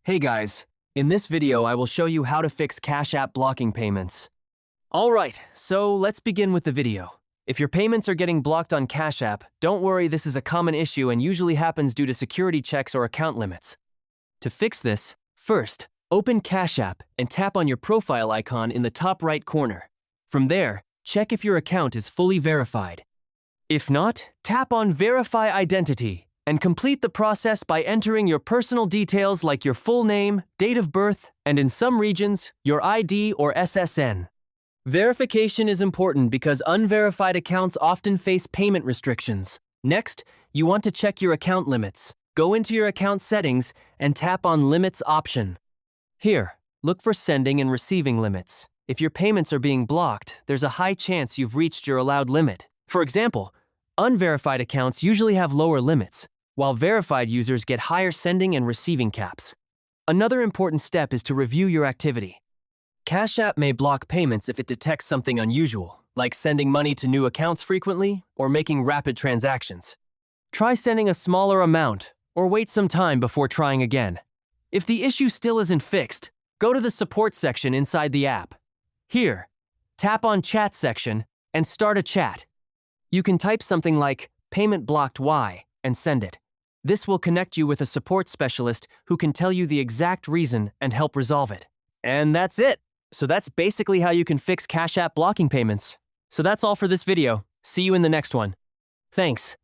Hey guys, in this video I will show you how to fix Cash App blocking payments. Alright, so let's begin with the video. If your payments are getting blocked on Cash App, don't worry, this is a common issue and usually happens due to security checks or account limits. To fix this, first, open Cash App and tap on your profile icon in the top right corner. From there, check if your account is fully verified. If not, tap on Verify Identity and complete the process by entering your personal details like your full name, date of birth, and in some regions, your ID or SSN. Verification is important because unverified accounts often face payment restrictions. Next, you want to check your account limits. Go into your account settings and tap on Limits option. Here, look for sending and receiving limits. If your payments are being blocked, there's a high chance you've reached your allowed limit. For example, unverified accounts usually have lower limits, while verified users get higher sending and receiving caps. Another important step is to review your activity. Cash App may block payments if it detects something unusual, like sending money to new accounts frequently or making rapid transactions. Try sending a smaller amount or wait some time before trying again. If the issue still isn't fixed, go to the support section inside the app. Here, tap on Chat section and start a chat. You can type something like "payment blocked why" and send it. This will connect you with a support specialist who can tell you the exact reason and help resolve it. And that's it. So that's basically how you can fix Cash App blocking payments. So that's all for this video. See you in the next one. Thanks.